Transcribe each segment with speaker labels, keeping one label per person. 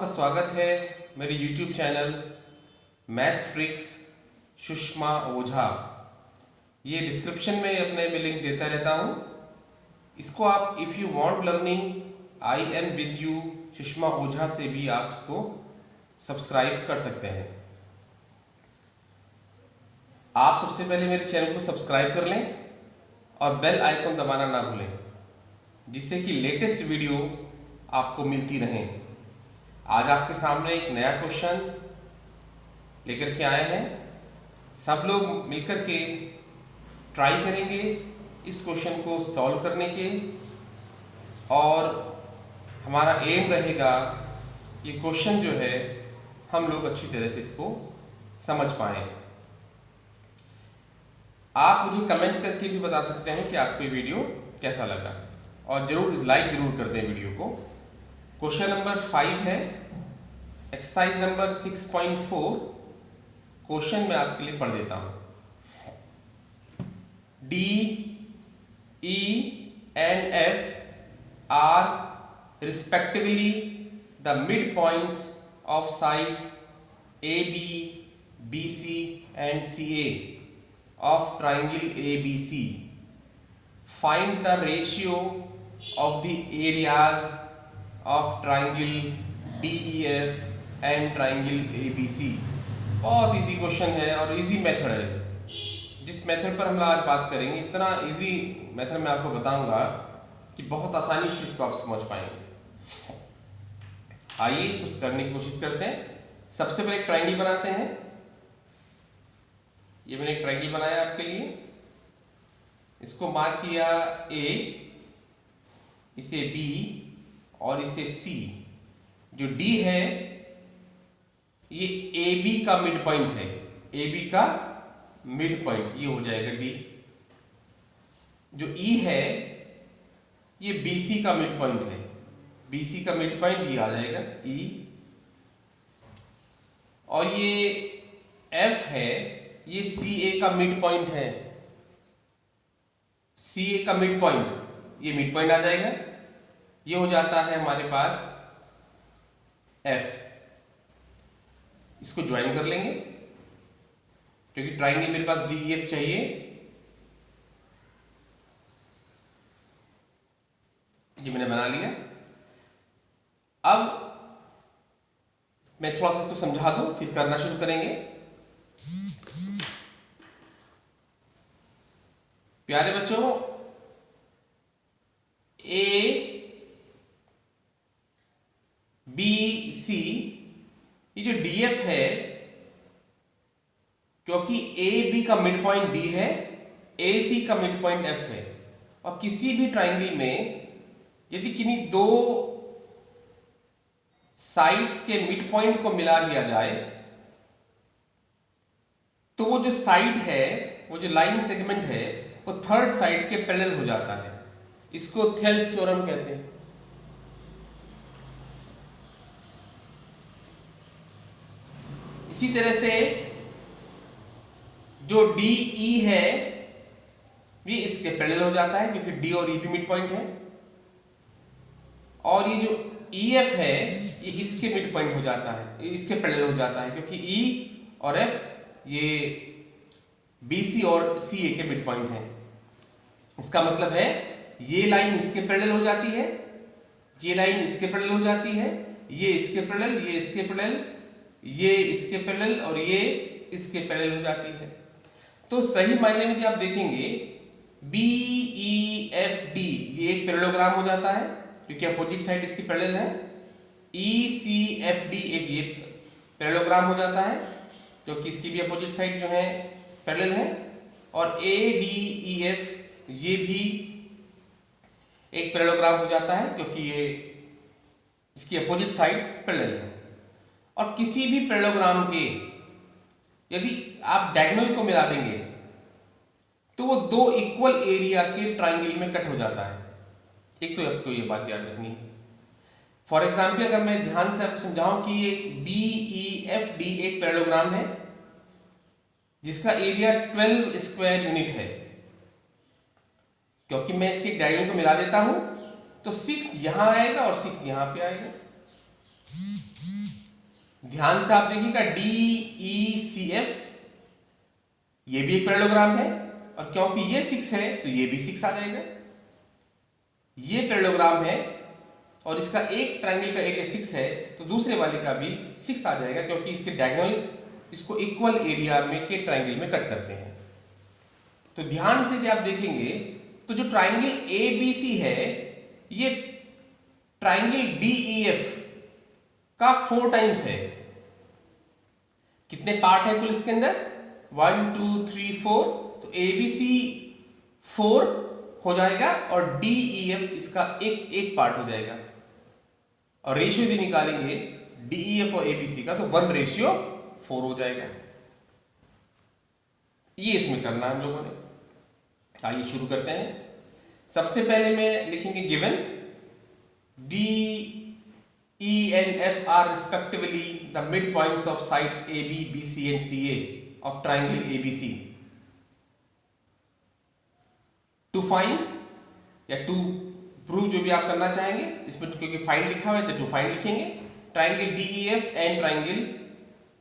Speaker 1: आपका स्वागत है मेरे YouTube channel maths tricks Sushma Ojha. ये डिस्क्रिप्शन में अपने में लिंक देता रहता हूँ। इसको आप if you want learning I am with you Sushma Ojha से भी आप इसको सब्सक्राइब कर सकते हैं। आप सबसे पहले मेरे चैनल को सब्सक्राइब कर लें और बेल आइकन दबाना ना भूलें, जिससे कि लेटेस्ट वीडियो आपको मिलती रहे। आज आपके सामने एक नया क्वेश्चन लेकर के आए हैं। सब लोग मिलकर के ट्राई करेंगे इस क्वेश्चन को सॉल्व करने के, और हमारा एम रहेगा ये क्वेश्चन जो है हम लोग अच्छी तरह से इसको समझ पाएं। आप मुझे कमेंट करके भी बता सकते हैं कि आपको ये वीडियो कैसा लगा, और जरूर लाइक जरूर कर दें वीडियो को। क्वेश्चन नंबर 5 है, एक्सरसाइज नंबर 6.4। क्वेश्चन मैं आपके लिए पढ़ देता हूं। D, E and F are respectively the midpoints of sides AB, BC and CA of triangle ABC. Find the ratio of the areas of triangle DEF and triangle ABC। बहुत easy question है और easy method है। जिस method पर हम आज बात करेंगे, इतना इजी मेथड मैं आपको बताऊंगा कि बहुत आसानी से इसको आप समझ पाएंगे। आइए इसको करने की कोशिश करते हैं। सबसे पहले एक ट्रायंगल बनाते हैं। ये मैंने एक ट्रायंगल बनाया आपके लिए। इसको मार्क किया A, इसे B और इसे C। जो D है ये AB का मिड पॉइंट है। AB का मिड पॉइंट ये हो जाएगा D। जो E है ये BC का मिड पॉइंट है। BC का मिड पॉइंट ये आ जाएगा E। और ये F है, ये CA का मिड पॉइंट है। CA का मिड पॉइंट ये मिड पॉइंट आ जाएगा। ये हो जाता है हमारे पास F। इसको ज्वाइन कर लेंगे क्योंकि ट्रायंगल मेरे पास DEF चाहिए। ये मैंने बना लिया। अब मैं थोड़ा सा इसको समझा दूं, फिर करना शुरू करेंगे। प्यारे बच्चों, A, B, C, ये जो DF है, क्योंकि AB का मिड पॉइंट D है, AC का मिड पॉइंट F है, और किसी भी ट्रायंगल में यदि किन्हीं दो साइड्स के मिड पॉइंट को मिला दिया जाए तो वो जो साइड है, वो जो लाइन सेगमेंट है, वो थर्ड साइड के पैरेलल हो जाता है। इसको थेल्स थ्योरम कहते हैं। इसी तरह से जो DE है ये इसके पैरेलल हो जाता है क्योंकि D और E भी मिड पॉइंट है। और ये जो EF है ये इसके मिड पॉइंट हो जाता है, इसके पैरेलल हो जाता है क्योंकि E और F ये BC और CA के मिड पॉइंट हैं। इसका मतलब है ये लाइन इसके पैरेलल हो जाती है, ये लाइन इसके पैरेलल हो जाती है, ये इसके पैरेलल, ये इसके पैरेलल, ये इसके पैरेलल और ये इसके पैरेलल हो जाती है। तो सही मायने में यदि आप देखेंगे BEFD ये एक पैरेललोग्राम हो जाता है क्योंकि अपोजिट साइड इसकी पैरेलल है। ECFD एक ये पैरेललोग्राम हो जाता है क्योंकि इसकी भी अपोजिट साइड जो है पैरेलल है। और ADEF ये भी एक पैरेललोग्राम हो जाता है क्योंकि ये इसकी अपोजिट साइड पैरेलल है। और किसी भी पैरेललोग्राम के यदि आप डायगोनल को मिला देंगे तो वो दो इक्वल एरिया के ट्रायंगल में कट हो जाता है। एक तो आपको ये बात याद रखनी है। फॉर एग्जाम्पल अगर मैं ध्यान से आपको समझाऊं कि ये BEFD एक पैरेललोग्राम है जिसका एरिया 12 स्क्वायर यूनिट है। क्योंकि मैं इसके डायगोनल को मिला देता हूं तो 6 यहां आएगा और 6 यहां पे आएगा। ध्यान से आप देखिएगा DECF, ये भी एक पैरेललोग्राम है, और क्योंकि ये 6 है तो ये भी 6 आ जाएगा। ये पैरेललोग्राम है और इसका एक ट्रायंगल का एरिया 6 है तो दूसरे वाले का भी 6 आ जाएगा, क्योंकि इसके डायगोनल इसको इक्वल एरिया में के ट्रायंगल में कट करते हैं। तो ध्यान से यदि आप देखेंगे तो जो ट्रायंगल ABC है ये ट्रायंगल DEF का 4 टाइम्स है। कितने पार्ट है कुल इसके अंदर? 1 2 3 4, तो ABC 4 हो जाएगा और DEF इसका एक पार्ट हो जाएगा। और रेशियो यदि निकालेंगे DEF और ABC का तो 1:4 हो जाएगा। ये इसमें करना है हम लोगों ने। आइए शुरू करते हैं। सबसे पहले में लिखेंगे given D, E and F are respectively the midpoints of sides AB, BC and CA of triangle ABC. To find या to prove, जो भी आप करना चाहेंगे इसमें, क्योंकि find लिखा हुआ है तो to find लिखेंगे। Triangle DEF and triangle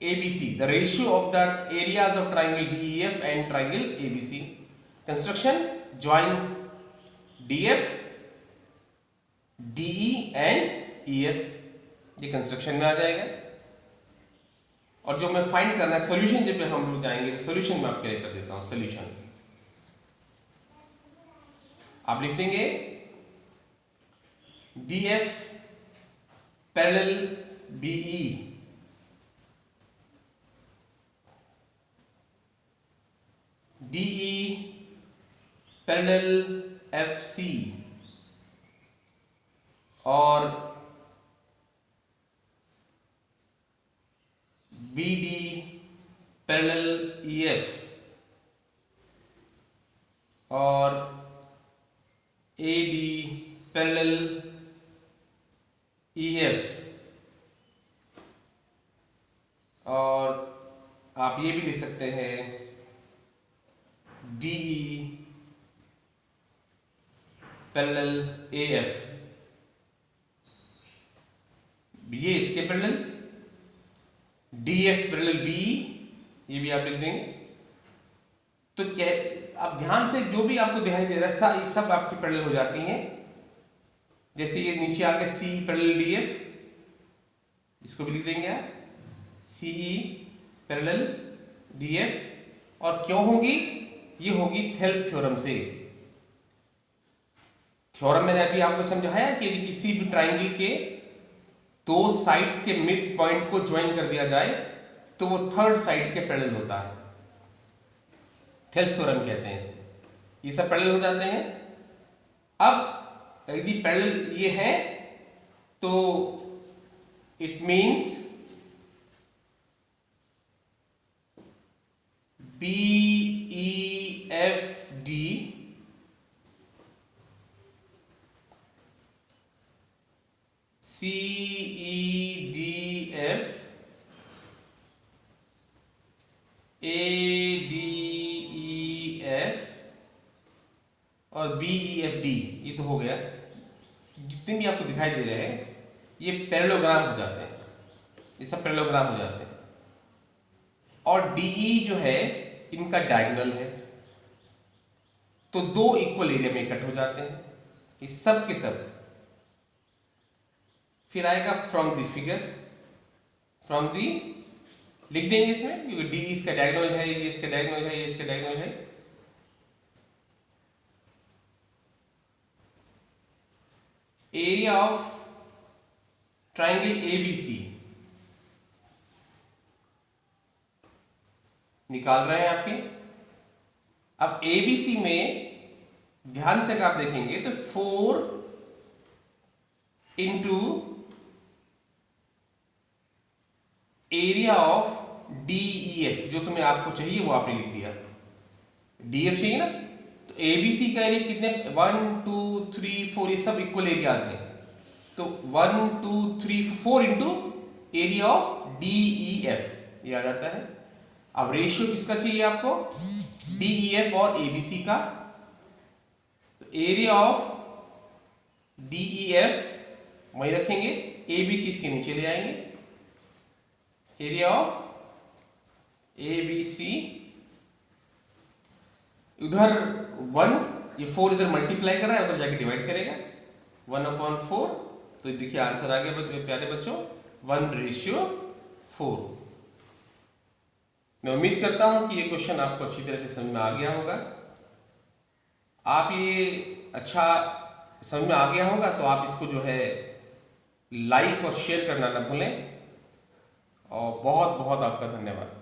Speaker 1: ABC, the ratio of the areas of triangle DEF and triangle ABC. Construction: join DF, DE and EF, ये कंस्ट्रक्शन में आ जाएगा। और जो मैं फाइंड करना है सॉल्यूशन, जब हम लोग जाएंगे तो सॉल्यूशन में आप क्लियर कर देता हूं। सॉल्यूशन आप लिख देंगे DF parallel BE, DE parallel FC और BD पैरेलल EF और AD पैरेलल EF, और आप ये भी लिख सकते हैं DE पैरेलल AF, ये इसके पैरेलल, DF पैरेलल BE, ये भी आप लिख देंगे। तो क्या आप ध्यान से जो भी आपको दिखाई दे रहा है सब आपकी पैरेलल हो जाती हैं। जैसे ये नीचे आके C पैरेलल DF, इसको भी लिख देंगे आप CE पैरेलल DF, और क्यों होगी? ये होगी थेल्स थ्योरम से। थ्योरम मैंने अभी आपको समझाया कि यदि किसी भी ट्राइंगल के दो साइड्स के मिड पॉइंट को ज्वाइन कर दिया जाए तो वो थर्ड साइड के पैरेलल होता है। थेल्स थ्योरम कहते हैं इसे। ये सब पैरेलल हो जाते हैं। अब यदि पैरेलल ये है तो it means BEFD CEDF ADEF और BEFD, ये तो हो गया। जितने भी आपको दिखाई दे रहे हैं ये पैरेललोग्राम हो जाते हैं, ये सब पैरेललोग्राम हो जाते हैं। और DE जो है इनका डायगोनल है, तो दो इक्वल एरिया में कट हो जाते हैं ये सब के सब। फिर आएगा from the figure, from the लिख देंगे इसमें, क्योंकि DE इसका डायगोनल है, ये इसका डायगोनल है, ये इसका डायगोनल है। एरिया ऑफ ट्राइंगल ABC निकाल रहे हैं आपके। अब ABC में ध्यान से अगर आप देखेंगे तो 4 इंटू एरिया ऑफ DEF, जो तुम्हें आपको चाहिए वो आपने लिख दिया। DF चाहिए ना, तो ABC का एरिया कितने 1 2 3 4 ये सब इक्वल एरियाज हैं, तो 1 2 3 4 इंटू एरिया ऑफ DEF ये आ जाता है। अब रेशियो किसका चाहिए आपको? DEF और ABC का। तो एरिया ऑफ DEF वही रखेंगे, ABC इसके नीचे ले आएंगे, area of A B C, उधर 1, ये 4 इधर मल्टीप्लाई कर रहा है, उधर जाके डिवाइड करेगा 1/4। तो देखिए आंसर आ गया प्यारे बच्चों 1:4। मैं उम्मीद करता हूं कि ये क्वेश्चन आपको अच्छी तरह से समझ में आ गया होगा। आप ये अच्छा समझ में आ गया होगा तो आप इसको जो है लाइक और शेयर करना ना भूलें। और बहुत बहुत आपका धन्यवाद।